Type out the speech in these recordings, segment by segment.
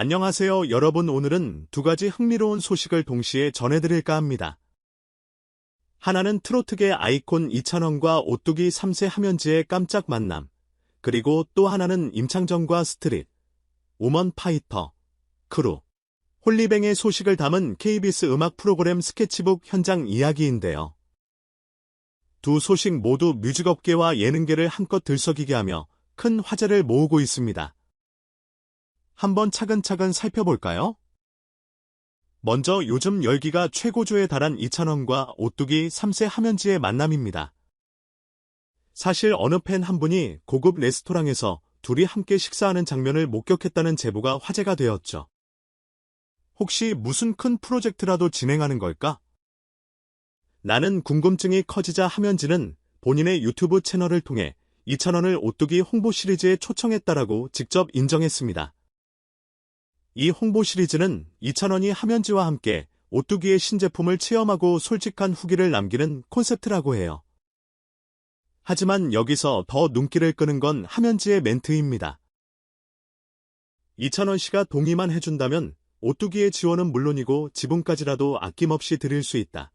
안녕하세요, 여러분. 오늘은 두 가지 흥미로운 소식을 동시에 전해드릴까 합니다. 하나는 트로트계 아이콘 이찬원과 오뚜기 3세 함현지의 깜짝 만남, 그리고 또 하나는 임창정과 스트릿, 우먼 파이터, 크루, 홀리뱅의 소식을 담은 KBS 음악 프로그램 스케치북 현장 이야기인데요. 두 소식 모두 뮤직업계와 예능계를 한껏 들썩이게 하며 큰 화제를 모으고 있습니다. 한번 차근차근 살펴볼까요? 먼저 요즘 열기가 최고조에 달한 이찬원과 오뚜기 3세 함현지의 만남입니다. 사실 어느 팬 한 분이 고급 레스토랑에서 둘이 함께 식사하는 장면을 목격했다는 제보가 화제가 되었죠. 혹시 무슨 큰 프로젝트라도 진행하는 걸까? 나는 궁금증이 커지자 함현지는 본인의 유튜브 채널을 통해 이찬원을 오뚜기 홍보 시리즈에 초청했다라고 직접 인정했습니다. 이 홍보 시리즈는 이찬원이 함현지와 함께 오뚜기의 신제품을 체험하고 솔직한 후기를 남기는 콘셉트라고 해요. 하지만 여기서 더 눈길을 끄는 건 함현지의 멘트입니다. 이찬원 씨가 동의만 해준다면 오뚜기의 지원은 물론이고 지분까지라도 아낌없이 드릴 수 있다.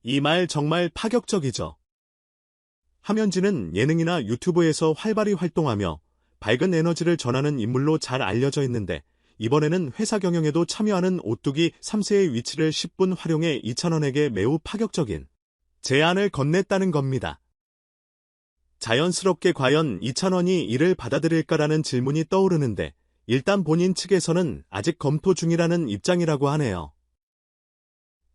이 말 정말 파격적이죠. 함현지는 예능이나 유튜브에서 활발히 활동하며 밝은 에너지를 전하는 인물로 잘 알려져 있는데 이번에는 회사 경영에도 참여하는 오뚜기 3세의 위치를 10분 활용해 이찬원에게 매우 파격적인 제안을 건넸다는 겁니다. 자연스럽게 과연 이찬원이 이를 받아들일까라는 질문이 떠오르는데 일단 본인 측에서는 아직 검토 중이라는 입장이라고 하네요.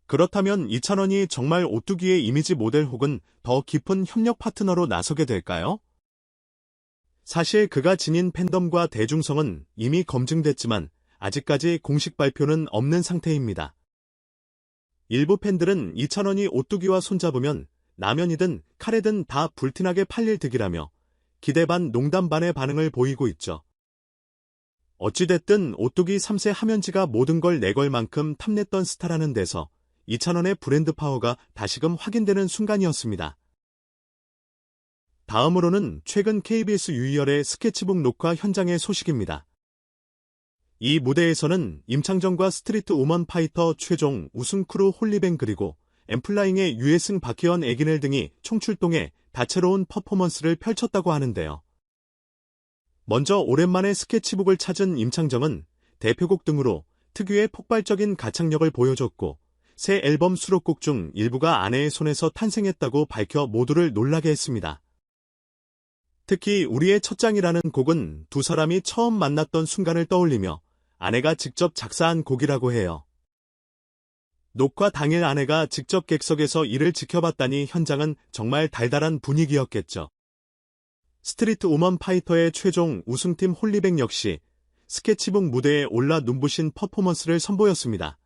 그렇다면 이찬원이 정말 오뚜기의 이미지 모델 혹은 더 깊은 협력 파트너로 나서게 될까요? 사실 그가 지닌 팬덤과 대중성은 이미 검증됐지만 아직까지 공식 발표는 없는 상태입니다. 일부 팬들은 이찬원이 오뚜기와 손잡으면 라면이든 카레든 다 불티나게 팔릴 득이라며 기대 반 농담 반의 반응을 보이고 있죠. 어찌됐든 오뚜기 3세 함현지가 모든 걸 내걸 만큼 탐냈던 스타라는 데서 이찬원의 브랜드 파워가 다시금 확인되는 순간이었습니다. 다음으로는 최근 KBS 유희열의 스케치북 녹화 현장의 소식입니다. 이 무대에서는 임창정과 스트리트 우먼 파이터 최종 우승 크루 홀리뱅 그리고 엠플라잉의 유해승 박혜원 애기넬 등이 총출동해 다채로운 퍼포먼스를 펼쳤다고 하는데요. 먼저 오랜만에 스케치북을 찾은 임창정은 대표곡 등으로 특유의 폭발적인 가창력을 보여줬고 새 앨범 수록곡 중 일부가 아내의 손에서 탄생했다고 밝혀 모두를 놀라게 했습니다. 특히 우리의 첫장이라는 곡은 두 사람이 처음 만났던 순간을 떠올리며 아내가 직접 작사한 곡이라고 해요. 녹화 당일 아내가 직접 객석에서 이를 지켜봤다니 현장은 정말 달달한 분위기였겠죠. 스트리트 우먼 파이터의 최종 우승팀 홀리뱅 역시 스케치북 무대에 올라 눈부신 퍼포먼스를 선보였습니다.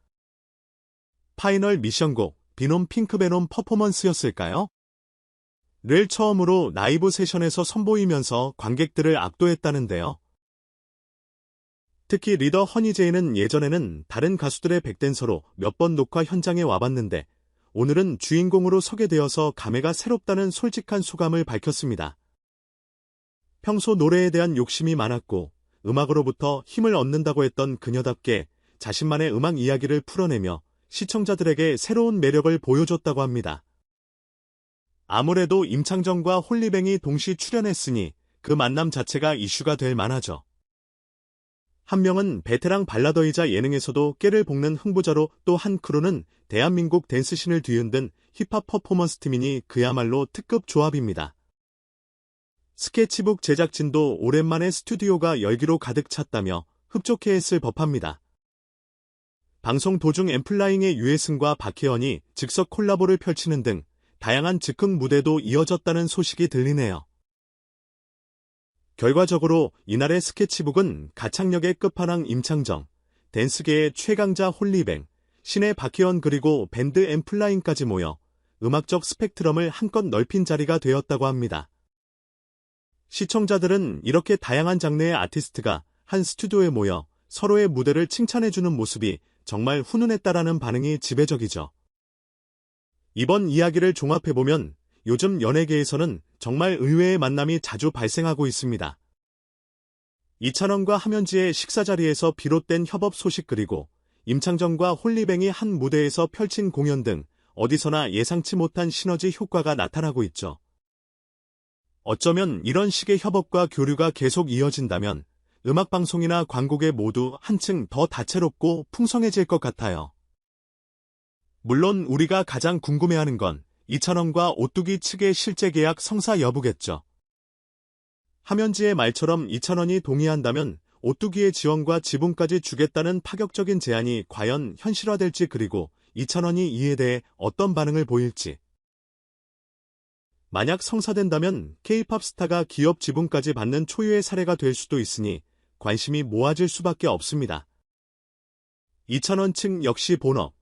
파이널 미션곡 비놈 핑크베놈 퍼포먼스였을까요? 를 처음으로 라이브 세션에서 선보이면서 관객들을 압도했다는데요. 특히 리더 허니제이는 예전에는 다른 가수들의 백댄서로 몇 번 녹화 현장에 와봤는데 오늘은 주인공으로 서게 되어서 감회가 새롭다는 솔직한 소감을 밝혔습니다. 평소 노래에 대한 욕심이 많았고 음악으로부터 힘을 얻는다고 했던 그녀답게 자신만의 음악 이야기를 풀어내며 시청자들에게 새로운 매력을 보여줬다고 합니다. 아무래도 임창정과 홀리뱅이 동시 출연했으니 그 만남 자체가 이슈가 될 만하죠. 한 명은 베테랑 발라더이자 예능에서도 깨를 볶는 흥부자로 또 한 크루는 대한민국 댄스신을 뒤흔든 힙합 퍼포먼스 팀이니 그야말로 특급 조합입니다. 스케치북 제작진도 오랜만에 스튜디오가 열기로 가득 찼다며 흡족해했을 법합니다. 방송 도중 엠플라잉의 유해승과 박혜원이 즉석 콜라보를 펼치는 등 다양한 즉흥 무대도 이어졌다는 소식이 들리네요. 결과적으로 이날의 스케치북은 가창력의 끝판왕 임창정, 댄스계의 최강자 홀리뱅, 신의 박혜원 그리고 밴드 엠플라잉까지 모여 음악적 스펙트럼을 한껏 넓힌 자리가 되었다고 합니다. 시청자들은 이렇게 다양한 장르의 아티스트가 한 스튜디오에 모여 서로의 무대를 칭찬해주는 모습이 정말 훈훈했다라는 반응이 지배적이죠. 이번 이야기를 종합해보면 요즘 연예계에서는 정말 의외의 만남이 자주 발생하고 있습니다. 이찬원과 함현지의 식사 자리에서 비롯된 협업 소식 그리고 임창정과 홀리뱅이 한 무대에서 펼친 공연 등 어디서나 예상치 못한 시너지 효과가 나타나고 있죠. 어쩌면 이런 식의 협업과 교류가 계속 이어진다면 음악방송이나 광고계 모두 한층 더 다채롭고 풍성해질 것 같아요. 물론 우리가 가장 궁금해하는 건 이찬원과 오뚜기 측의 실제 계약 성사 여부겠죠. 함현지의 말처럼 이찬원이 동의한다면 오뚜기의 지원과 지분까지 주겠다는 파격적인 제안이 과연 현실화될지 그리고 이찬원이 이에 대해 어떤 반응을 보일지. 만약 성사된다면 K-팝 스타가 기업 지분까지 받는 초유의 사례가 될 수도 있으니 관심이 모아질 수밖에 없습니다. 이찬원 측 역시 본업,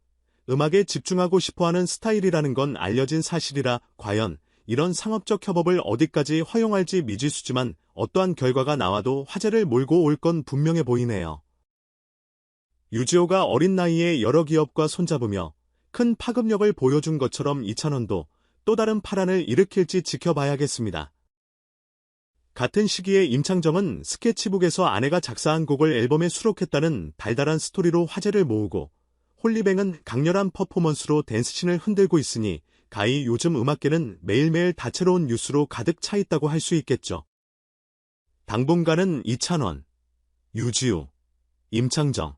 음악에 집중하고 싶어하는 스타일이라는 건 알려진 사실이라 과연 이런 상업적 협업을 어디까지 허용할지 미지수지만 어떠한 결과가 나와도 화제를 몰고 올 건 분명해 보이네요. 유지호가 어린 나이에 여러 기업과 손잡으며 큰 파급력을 보여준 것처럼 이찬원도 또 다른 파란을 일으킬지 지켜봐야겠습니다. 같은 시기에 임창정은 스케치북에서 아내가 작사한 곡을 앨범에 수록했다는 달달한 스토리로 화제를 모으고 홀리뱅은 강렬한 퍼포먼스로 댄스씬을 흔들고 있으니 가히 요즘 음악계는 매일매일 다채로운 뉴스로 가득 차 있다고 할 수 있겠죠. 당분간은 이찬원, 유지우, 임창정,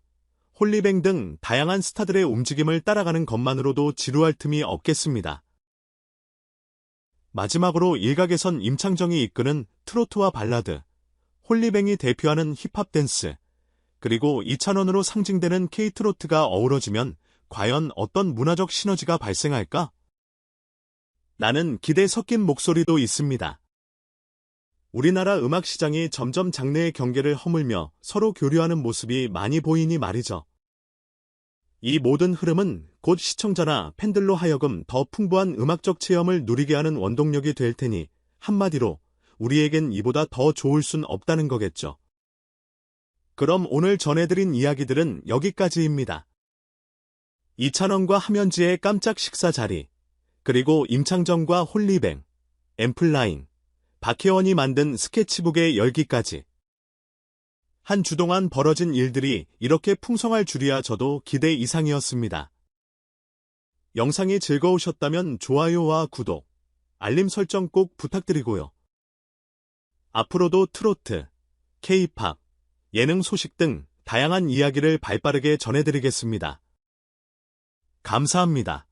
홀리뱅 등 다양한 스타들의 움직임을 따라가는 것만으로도 지루할 틈이 없겠습니다. 마지막으로 일각에선 임창정이 이끄는 트로트와 발라드, 홀리뱅이 대표하는 힙합 댄스, 그리고 이찬원으로 상징되는 K-트로트가 어우러지면 과연 어떤 문화적 시너지가 발생할까? 라는 기대 섞인 목소리도 있습니다. 우리나라 음악 시장이 점점 장르의 경계를 허물며 서로 교류하는 모습이 많이 보이니 말이죠. 이 모든 흐름은 곧 시청자나 팬들로 하여금 더 풍부한 음악적 체험을 누리게 하는 원동력이 될 테니 한마디로 우리에겐 이보다 더 좋을 순 없다는 거겠죠. 그럼 오늘 전해드린 이야기들은 여기까지입니다. 이찬원과 함현지의 깜짝 식사 자리, 그리고 임창정과 홀리뱅, 앰플라잉, 박혜원이 만든 스케치북의 열기까지. 한 주 동안 벌어진 일들이 이렇게 풍성할 줄이야 저도 기대 이상이었습니다. 영상이 즐거우셨다면 좋아요와 구독, 알림 설정 꼭 부탁드리고요. 앞으로도 트로트, K-팝, 예능 소식 등 다양한 이야기를 발빠르게 전해드리겠습니다. 감사합니다.